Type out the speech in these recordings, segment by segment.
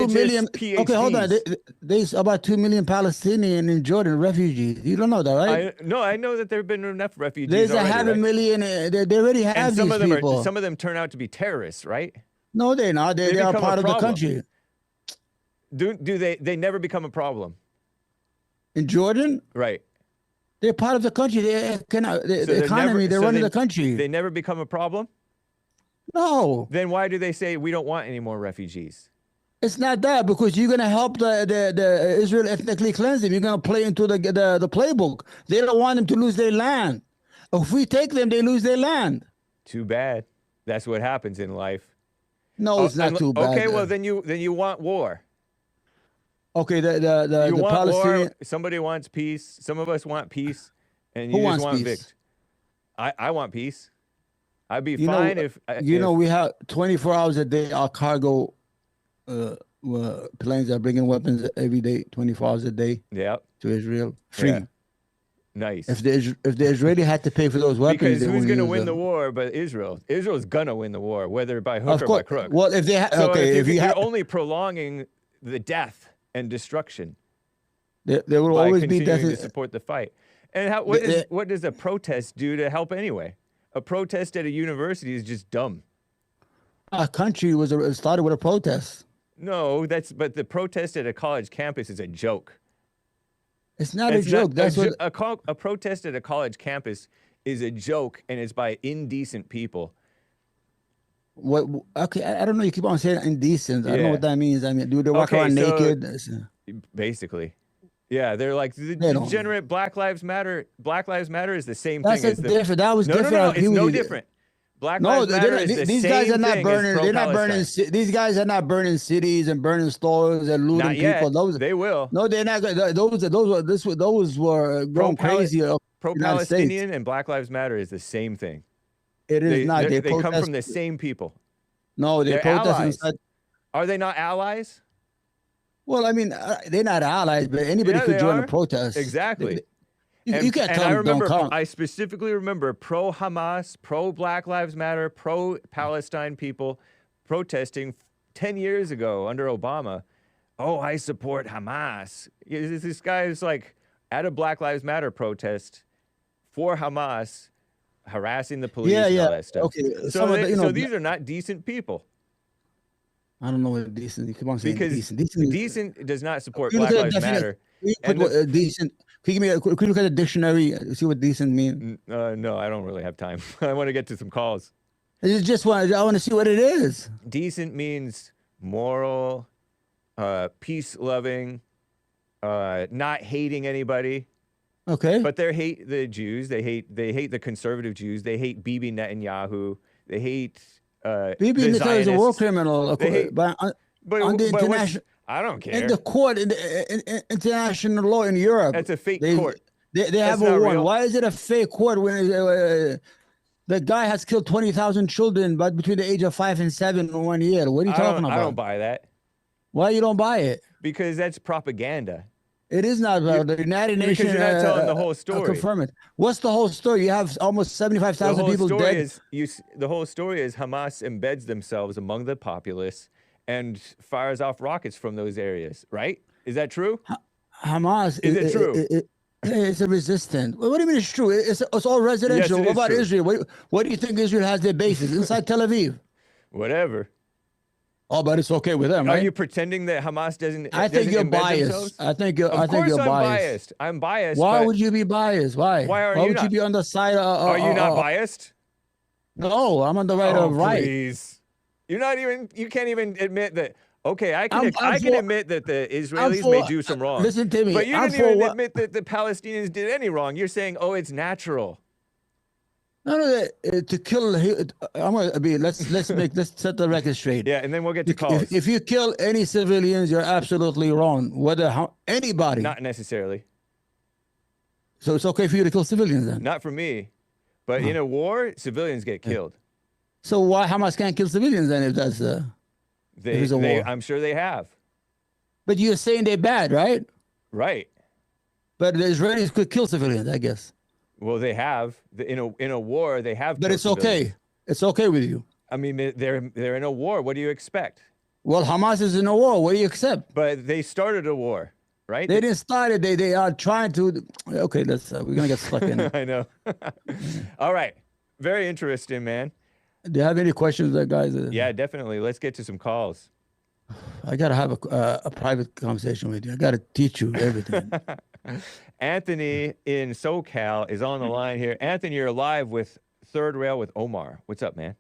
million. PhDs. Okay, hold on. There's about 2 million Palestinian in Jordan refugees. You don't know that, right? I know that there have been enough refugees There's already, a half right? a million. They already And have these people. some of them turn out to be terrorists, right? No, they're not. They are become a part of the problem. country. Do they never become a problem? In Jordan, Right. they're part of the country. The economy. They're running the country. They never become a problem? No. Then why do they say we don't want any more refugees? It's not that, because you're gonna help the Israel ethnically cleanse them. You're gonna play into the playbook. They don't want them to lose their land. If we take them, they lose their land. Too bad. That's what happens in life. No, it's not too bad. Okay, well then you want war. Okay, the want Palestinian. war. Somebody wants peace. Some of us want peace, and Who you wants just want peace? victory. I want peace. I'd be You fine know, if we have 24 hours a day. Our cargo planes are bringing weapons every day, 24 hours a day. Yeah. To Israel, free. Yeah. Nice. If the Israeli had to pay for those weapons, because who's going to win the war? But Israel. Israel's gonna win the war, whether by hook or by crook. Well, if they so okay, if you're only prolonging the death and destruction, there will always be death to support the fight. And what does a protest do to help anyway? A protest at a university is just dumb. A country started with a protest. No, but the protest at a college campus is a joke. It's not a joke. That's a protest at a college campus is a joke, and it's by indecent people. What? Okay, I don't know. You keep on saying indecent. I don't know what that means. I mean, do they walk around naked? Basically, yeah. They're like the degenerate Black Lives Matter. Black Lives Matter is the same thing as different. That was different. No, it's no different. Black Lives Matter is the same thing. These guys are not burning. They're not burning. These guys are not burning cities and burning stores and looting not yet. people. They will. No, they're not. Those were going crazy. Pro-Palestinian and Black Lives Matter is the same thing. It is not. They come from the same people. No, they're allies. Are they not allies? Well, I mean, they're not allies, but anybody could join a protest. Exactly. You can't tell them don't come. I specifically remember pro-Hamas, pro-Black Lives Matter, pro-Palestine people protesting 10 years ago under Obama. Oh, I support Hamas. This guy is like at a Black Lives Matter protest for Hamas, harassing the police and all that stuff. Okay. So these are not decent people. I don't know what decent. You keep on saying because decent. Decent does not support Black Lives Matter. Decent. Could you look at a dictionary? See what decent means? No, I don't really have time. I want to get to some calls. I want to see what it is. Decent means moral, peace-loving, not hating anybody. Okay. But they hate the Jews. They hate the conservative Jews. They hate Bibi Netanyahu. They hate Bibi Netanyahu is a war criminal. I don't care. In the court, in international law in Europe. That's a fake court. They have a warrant. Why is it a fake court when the guy has killed 20,000 children, but between the age of 5 and 7 in 1 year? What are you talking about? I don't buy that. Why you don't buy it? Because that's propaganda. It is not about the United Nations. Because you're not telling the whole story. Confirm it. What's the whole story? You have almost 75,000 people dead. The whole story is Hamas embeds themselves among the populace and fires off rockets from those areas, right? Is that true? Hamas. Is it true? It's a resistant. What do you mean it's true? It's all residential. Yes, what about true. Israel? What do you think Israel has their bases? Inside Tel Aviv? Whatever. Oh, but it's okay with them, right? Are you pretending that Hamas doesn't? I think you're biased. Themselves? I think you're biased. I'm biased. Why would you be biased? Why? Why would you be on the side of? Are you not biased? No, I'm on the right of right. Please. You're not even. You can't even admit that. Okay, I can admit that the Israelis may do some wrong. Listen to me. But you didn't even admit that the Palestinians did any wrong. You're saying, oh, it's natural. No, to kill. Let's set the record straight. Yeah, and then we'll get to calls. If you kill any civilians, you're absolutely wrong. Anybody. Not necessarily. So it's okay for you to kill civilians then? Not for me, but in a war, civilians get killed. So why Hamas can't kill civilians then if that's if it's a war? I'm sure they have. But you're saying they're bad, right? Right. But the Israelis could kill civilians, I guess. Well, they have in a war. They have. But it's okay. It's okay with you. I mean, they're in a war. What do you expect? Well, Hamas is in a war. What do you accept? But they started a war, right? They didn't start it. They are trying to. Okay, let's. We're gonna get stuck in it. I know. All right. Very interesting, man. Do you have any questions, guys? Yeah, definitely. Let's get to some calls. I gotta have a private conversation with you. I gotta teach you everything. Anthony in SoCal is on the line here. Anthony, you're live with Third Rail with Omar. What's up, man?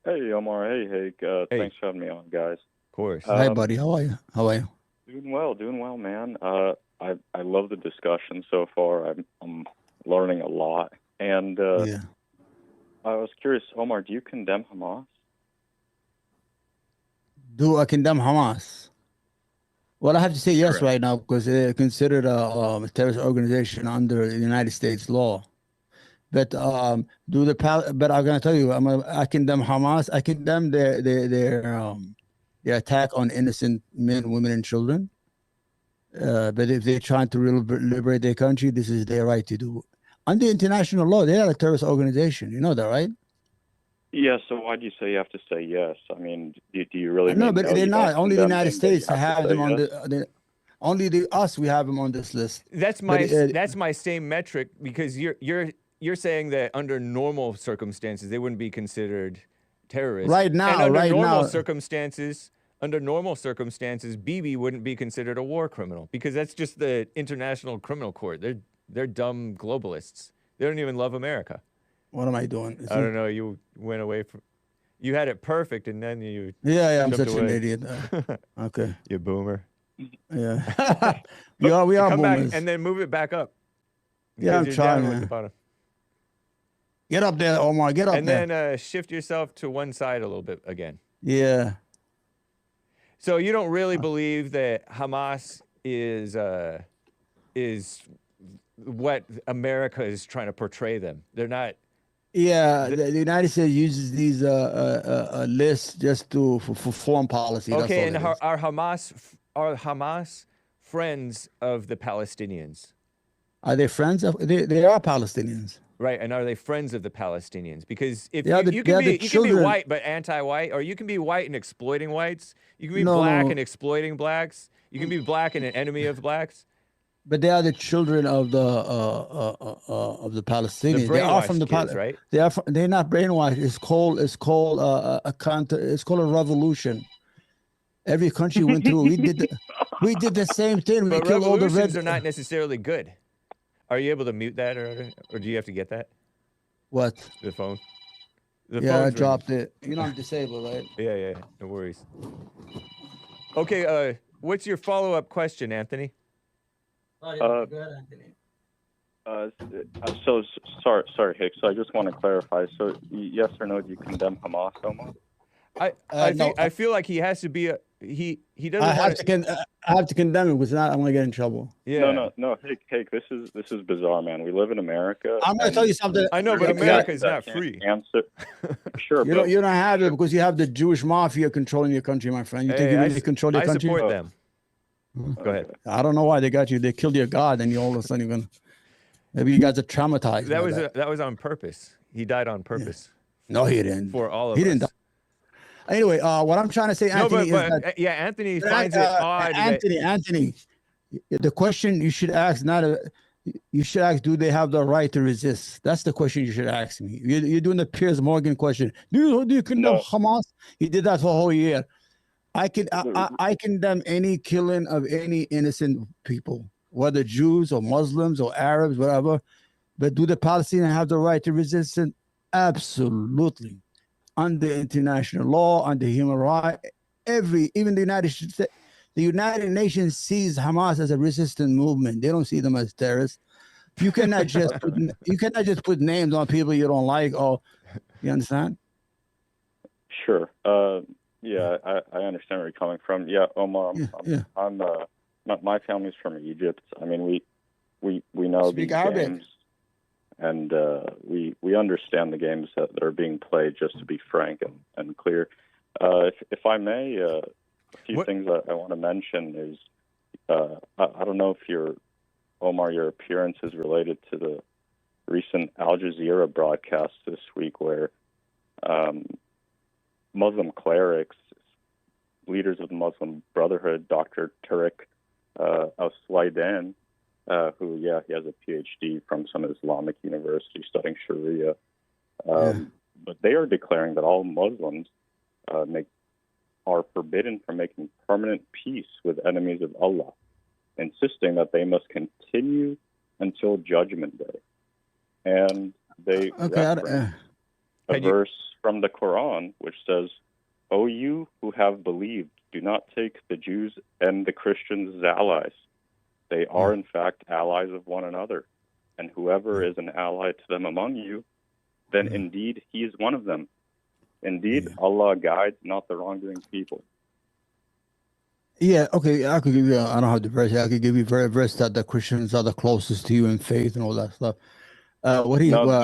Hey, Omar. Hey, Hake. Hey. Thanks for having me on, guys. Of course. Hi, buddy. How are you? How are you? Doing well, man. I love the discussion so far. I'm learning a lot, and Yeah. I was curious, Omar. Do you condemn Hamas? Do I condemn Hamas? Well, I have to say yes Correct. right now because they're considered a terrorist organization under the United States law. But but I'm gonna tell you, I condemn Hamas. I condemn their attack on innocent men, women, and children. But if they're trying to liberate their country, this is their right to do. Under international law, they are a terrorist organization. You know that, right? Yeah. So why do you say you have to say yes? I mean, do you really No, mean but no? they're You don't not. Only the condemn United them, but you States have to have say them on yes? only us. We have them on this list. That's But my same metric because you're saying that under normal circumstances they wouldn't be considered terrorists. right And now, under normal circumstances, Bibi wouldn't be considered a war criminal because that's just the International Criminal Court. They're dumb globalists. They don't even love America. what am I doing? I don't know. You went away from. You had it perfect, and then you Yeah, I'm jumped such an away. idiot. Okay. You boomer. Yeah. we are Come back boomers. and then move it back up. Yeah, I'm Because you're trying, down at man. the bottom. Get up there, Omar. Get up And there. then shift yourself to one side a little bit again. Yeah. So you don't really believe that Hamas is what America is trying to portray them. They're not. Yeah, the United States uses these lists just for foreign policy. That's Okay, all and it is. are Hamas friends of the Palestinians? Are they friends of? They are Palestinians. Right, and are they friends of the Palestinians? Because if They are you they can are be the you can be children. white but anti-white, or you can be white and exploiting whites. You can be No, black no, and exploiting blacks. You can be black and an enemy of blacks. but they are the children of the The Palestinians. They are from brainwashed the kids, right? they're not brainwashed. It's called a counter. It's called a revolution. Every country went through. We did the same thing. We But killed all the revolutions red. are not necessarily good. Are you able to mute that, or do you have to get that? What? The phone. The Yeah, I phone's ringing. dropped it. You know I'm disabled, right? Yeah, no worries. Okay, what's your follow-up question, Anthony? Uh, so sorry, Hicks. So I just want to clarify. So yes or no? Do you condemn Hamas, Omar? No, I feel like he has to be he doesn't I want have to I have to condemn it because not I'm gonna get in trouble. Yeah. No. Hake, this is bizarre, man. We live in America. I'm gonna and tell you something. I know, but there's America guys is that not can't free. Answer. Sure, You but don't have it because you have the Jewish mafia controlling your country, my friend. You think Hey, you really control your I country? support them. Go ahead. I don't know why they got you. They killed your God, and you all of a sudden you're gonna. Maybe you guys are traumatized. That by was that. that was on purpose. He died on purpose. No, he didn't. For all of he us. didn't. Anyway, what I'm trying to say, No, Anthony, but is that yeah, Anthony finds it odd that Anthony, the question you should ask you should ask, do they have the right to resist? That's the question you should ask me. You're doing the Piers Morgan question. Do you condemn Hamas? He did that for a whole year. I condemn any killing of any innocent people, whether Jews or Muslims or Arabs, whatever. But do the Palestinians have the right to resist? Absolutely. Under international law, under human rights, even the United Nations sees Hamas as a resistant movement. They don't see them as terrorists. You cannot just put names on people you don't like. Or you understand? Sure. Yeah, I understand where you're coming from. Yeah, Omar, my family's from Egypt. I mean, we know Speak these Arabic. games, and we understand the games that are being played. Just to be frank and clear, if I may, a few things that I want to mention is I don't know if Omar, your appearance is related to the recent Al Jazeera broadcast this week where Muslim clerics leaders of the Muslim Brotherhood, Dr. Tariq al-Swaidan, who, he has a PhD from some Islamic university studying Sharia. But they are declaring that all Muslims are forbidden from making permanent peace with enemies of Allah, insisting that they must continue until Judgment Day. And they reference a verse from the Quran which says, "O you who have believed, do not take the Jews and the Christians as allies. They are in fact allies of one another. And whoever is an ally to them among you, then indeed he is one of them. Indeed, Allah guides not the wrongdoing people." Yeah, okay, I could give you, I don't have the verse. I could give you a verse that the Christians are the closest to you in faith and all that stuff. No,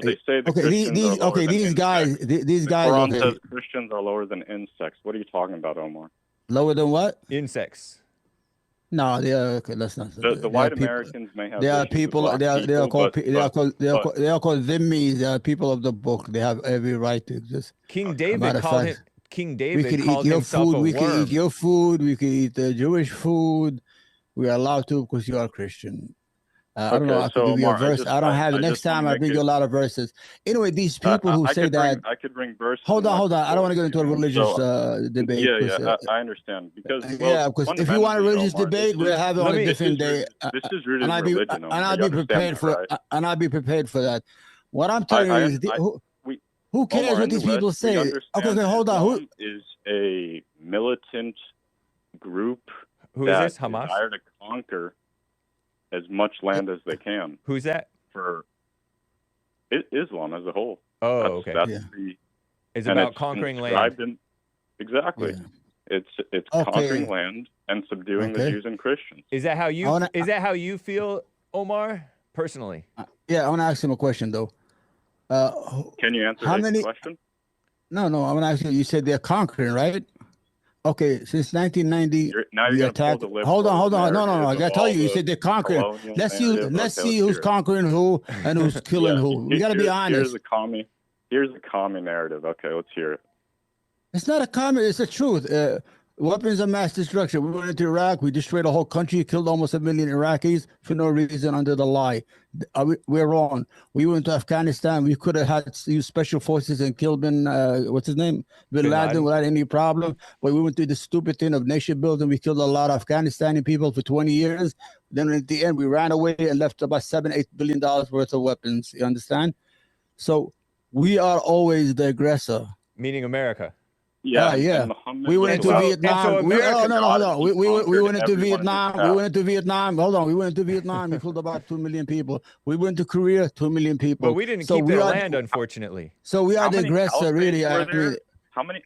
they say the Christians are lower than these guys, insects. these The guys, Quran says Christians are lower than insects. What are you talking about, Omar? lower than what? Insects. No, they are, okay, let's not. The white Americans may have. They are people. They are called Zimmis. They are people of the book. They have every right to exist. King David called him. King David called We himself a worm. can eat your food. We can eat the Jewish food. We are allowed to because you are Christian. I don't know. I could give you a verse. I don't have it. Next time I bring you a lot of verses. Anyway, these people who say that. I could bring verses. Hold on. I don't want to get into a religious debate. I understand. Because because if you want a religious debate, we'll have it on a different day. This is rooted in religion. And I'll be prepared for. And I'll be prepared for that. What I'm telling you is, who cares what these people say? Okay, hold on. Who is a militant group who is this? Hamas? Desire to conquer as much land as they can. Who's that? For Islam as a whole. Oh, that's okay. It's about conquering land. Exactly. Yeah. It's conquering land and subduing the Jews and Christians. Is that how you? Is that how you feel, Omar? Personally? Yeah, I want to ask him a question though. Can you answer the question? No. I want to ask you. You said they're conquering, right? Okay, since 1990, we attacked. Hold on. No. I gotta tell you. You said they're conquering. Let's see who's conquering who and who's killing who. We gotta be honest. Here's the commie narrative. Okay, let's hear it. It's not a commie. It's the truth. Weapons of mass destruction. We went into Iraq. We destroyed a whole country. Killed almost 1 million Iraqis for no reason under the lie. We're wrong. We went to Afghanistan. We could have had used special forces and killed Bin Laden without any problem. But we went through the stupid thing of nation building. We killed a lot of Afghanistani people for 20 years. Then at the end, we ran away and left about $7-8 billion worth of weapons. You understand? So we are always the aggressor. Meaning America. Yeah. We went into Vietnam. We went into Vietnam. We went into Vietnam. Hold on. We went into Vietnam. We killed about 2 million people. We went to Korea, 2 million people. But we didn't keep their land, unfortunately. So we are the aggressor, really. How many